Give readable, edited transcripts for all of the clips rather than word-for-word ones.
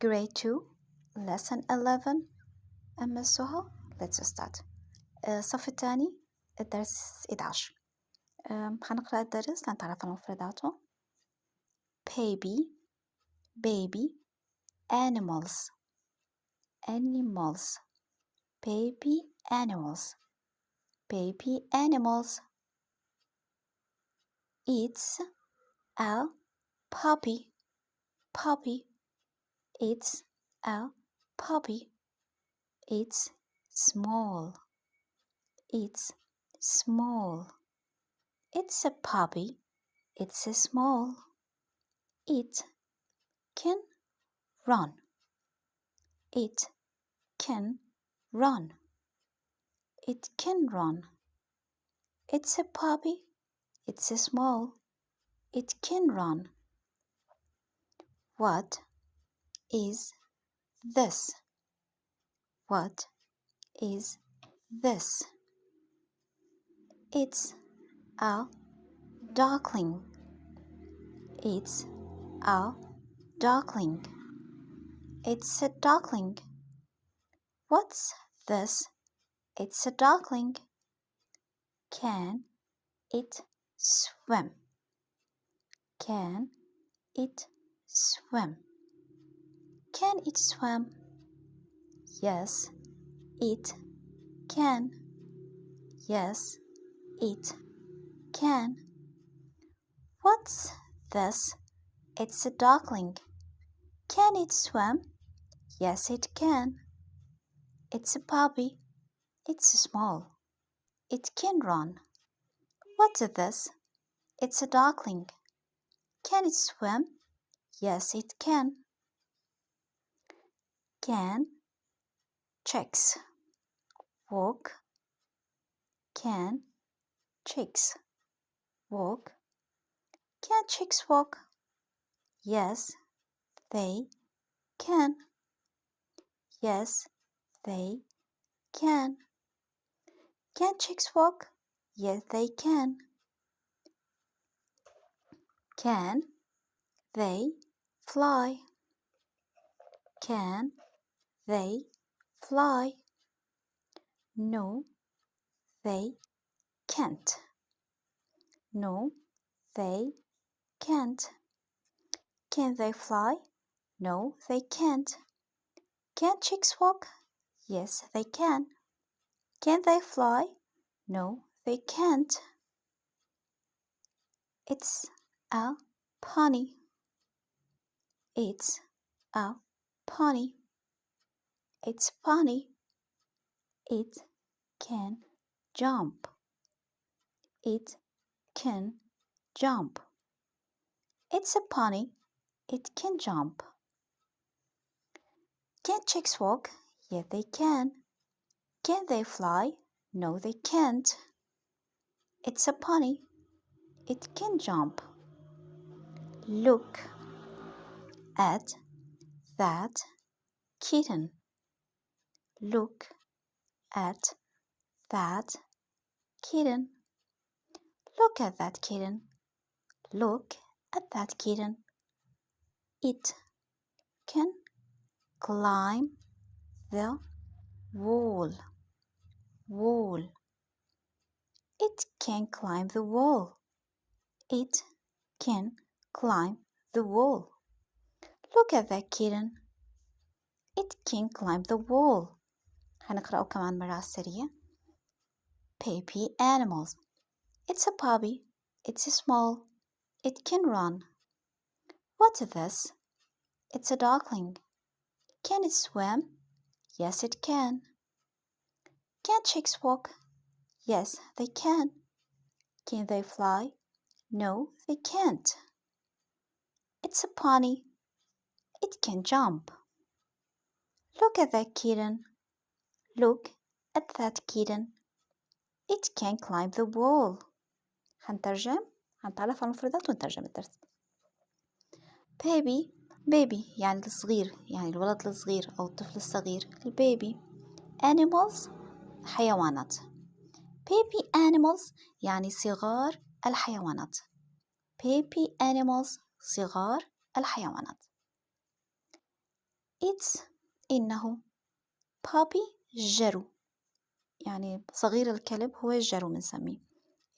Grade 2 Lesson 11 أما سهى. Let's start. الصف الثاني الدرس 11. هنقرأ الدرس لنتعرف على مفرداته. Baby baby animals animals baby animals baby animals. It's a puppy puppy. It's a puppy. It's small. It's small. It's a puppy. It's a small. It can run. It can run. It can run. It's a puppy. It's a small. It can run. What is this? What is this? It's a duckling. It's a duckling. It's a duckling. What's this? It's a duckling. Can it swim? Can it swim? Can it swim? Yes, it can. Yes, it can. What's this? It's a duckling. Can it swim? Yes, it can. It's a puppy. It's small. It can run. What's this? It's a duckling. Can it swim? Yes, it can. Can chicks walk? Can chicks walk? Can chicks walk? Yes, they can. Yes, they can. Can chicks walk? Yes, they can. Can they fly? Can they fly? No, they can't. No, they can't. Can they fly? No, they can't. Can chicks walk? Yes, they can. Can they fly? No, they can't. It's a pony. It's a pony. It's a pony. It can jump. It can jump. It's a pony. It can jump. Can chicks walk? Yes, they can. Can they fly? No, they can't. It's a pony. It can jump. Look at that kitten. Look at that kitten. Look at that kitten. Look at that kitten. It can climb the wall. Wall. It can climb the wall. It can climb the wall. Look at that kitten. It can climb the wall. هنقرأه كمان مرة سريع. Baby animals. It's a puppy. It's small. It can run. What's this? It's a duckling. Can it swim? Yes, it can. Can chicks walk? Yes, they can. Can they fly? No, they can't. It's a pony. It can jump. Look at that kitten. Look at that kitten. It can climb the wall. هنتعرف على المفردات ونترجم الدرس. baby يعني الصغير، يعني الولد الصغير أو الطفل الصغير، البيبي. animals حيوانات. baby animals يعني صغار الحيوانات. baby animals صغار الحيوانات. It's إنه. puppy جرو، يعني صغير الكلب هو الجرو بنسميه.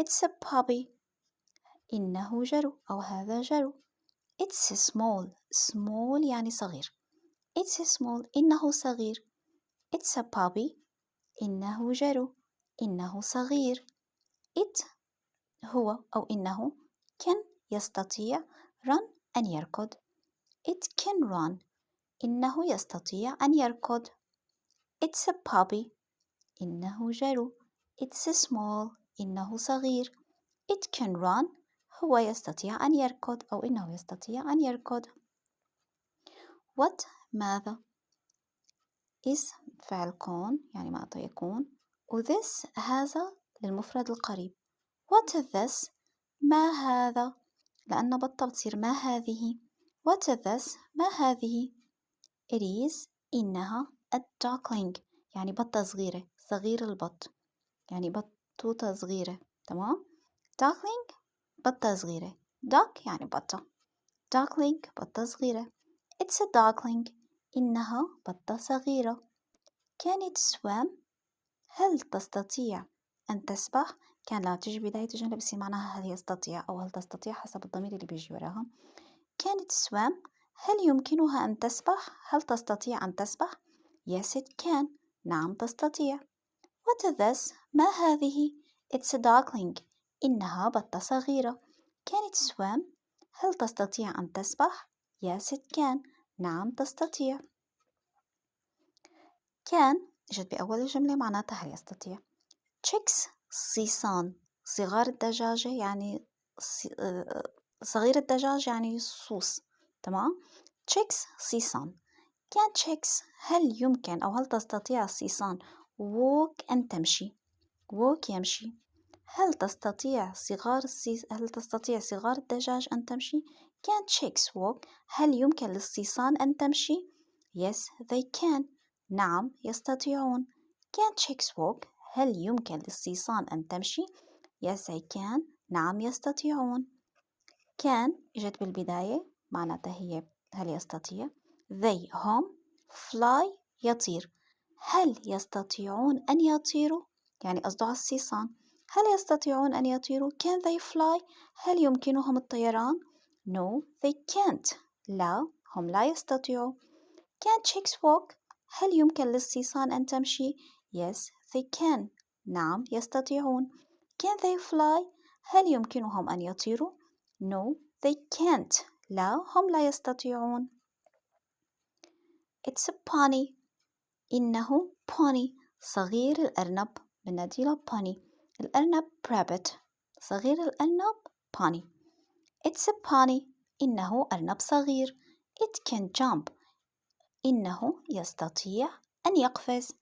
It's a puppy. إنه جرو أو هذا جرو. It's small. small يعني صغير. It's small. إنه صغير. It's a puppy. إنه جرو. إنه صغير. It هو أو إنه can يستطيع run أن يركض. It can run. إنه يستطيع أن يركض. It's a puppy. إنه جرو. It's small. إنه صغير. It can run. هو يستطيع أن يركض أو إنه يستطيع أن يركض. What ماذا؟ is فعل كون يعني ما يكون، و this هذا للمفرد القريب. What is this؟ ما هذا؟ لأن بطة بتصير ما هذه. What is this؟ ما هذه؟ It is إنها a duckling يعني بطة صغيرة، صغير البط يعني بطوطة صغيرة، تمام؟ duckling بطة صغيرة. duck يعني بطة. duckling بطة صغيرة. It's a duckling. إنها بطة صغيرة. Can it swim؟ هل تستطيع أن تسبح؟ كان لا تجي بداية الجملة بس معناها هل يستطيع أو هل تستطيع حسب الضمير اللي بيجي وراها. Can it swim؟ هل يمكنها أن تسبح؟ هل تستطيع أن تسبح؟ Yes it can. نعم تستطيع. What is this؟ ما هذه؟ It's a duckling. إنها بطة صغيرة. Can it swim؟ هل تستطيع أن تسبح؟ Yes it can. نعم تستطيع. can جت بأول الجملة معناتها هل يستطيع. chicks صيصان، صغار الدجاجة يعني صغير الدجاج يعني صوص، تمام. chicks صيصان. can chicks هل يمكن أو هل تستطيع الصيصان walk أن تمشي. walk يمشي. هل تستطيع صغار الدجاج أن تمشي. can chicks walk هل يمكن للصيصان أن تمشي. yes they can. نعم يستطيعون. can chicks walk هل يمكن للصيصان أن تمشي. yes they can. نعم يستطيعون. can إجت بالبداية معناتها هي هل يستطيع. they هم fly يطير. هل يستطيعون أن يطيروا يعني قصده على الصيصان. هل يستطيعون أن يطيروا. can they fly هل يمكنهم الطيران. no they can't. لا هم لا يستطيعوا. can chicks walk هل يمكن للصيصان أن تمشي. yes they can. نعم يستطيعون. can they fly هل يمكنهم أن يطيروا. no they can't. لا هم لا يستطيعون. it's a pony. إنه pony صغير الأرنب بنادي له pony. الأرنب rabbit. صغير الأرنب pony. it's a pony. إنه أرنب صغير. it can jump إنه يستطيع أن يقفز.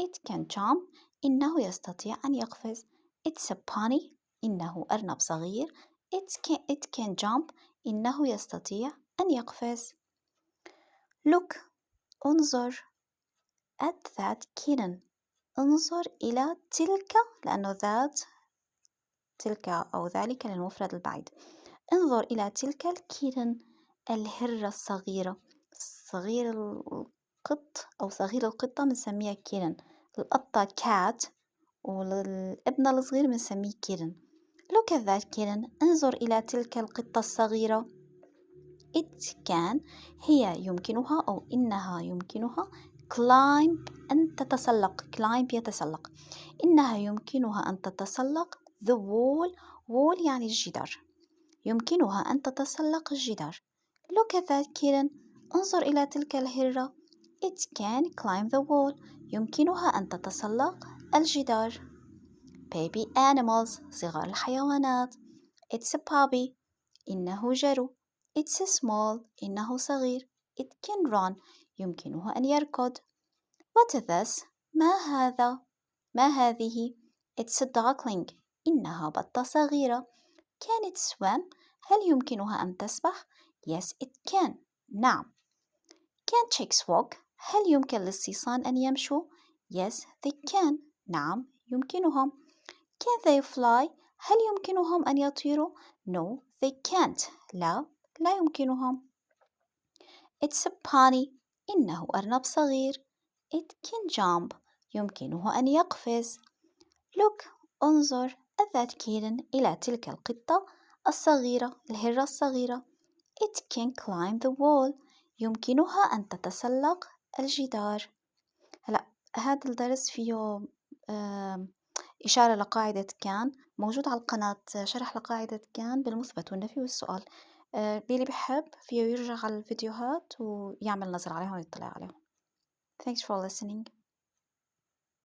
it can jump إنه يستطيع أن يقفز. it's a pony إنه أرنب صغير. it can jump إنه يستطيع أن يقفز. look انظر at that kitten. انظر إلى تلك لأنه تلك أو ذلك للمفرد البعيد. انظر إلى تلك الكيتن الهرة الصغيرة. صغير القط أو صغير القطة بنسميها كيتن. القطة كات والابن الصغير بنسميه كيتن. look at that kitten. انظر إلى تلك القطة الصغيرة. it can هي يمكنها أو إنها يمكنها climb أن تتسلق. climb يتسلق. إنها يمكنها أن تتسلق the wall يعني الجدار. يمكنها أن تتسلق الجدار. look at that kitten. انظر إلى تلك الهرة. it can climb the wall. يمكنها أن تتسلق الجدار. baby animals صغار الحيوانات. it's a puppy إنه جرو. it's small إنه صغير. it can run يمكنه أن يركض. what is this؟ ما هذا؟ ما هذه؟ it's a duckling إنها بطة صغيرة. can it swim؟ هل يمكنها أن تسبح؟ yes it can. نعم. can chicks walk؟ هل يمكن للصيصان أن يمشوا؟ yes they can. نعم يمكنهم. can they fly؟ هل يمكنهم أن يطيروا؟ no they can't. لا يمكنهم. it's a pony إنه أرنب صغير. It can jump. يمكنه أن يقفز. Look. انظر. at that kitten. إلى تلك القطة الصغيرة، الهرة الصغيرة. It can climb the wall. يمكنها أن تتسلق الجدار. هلأ هذا الدرس فيه إشارة لقاعدة كان، موجود على القناة شرح لقاعدة كان بالمثبت والنفي والسؤال. اللي بيحب فيه يرجع على الفيديوهات ويعمل نظر عليهم ويطلع عليهم. Thanks for listening.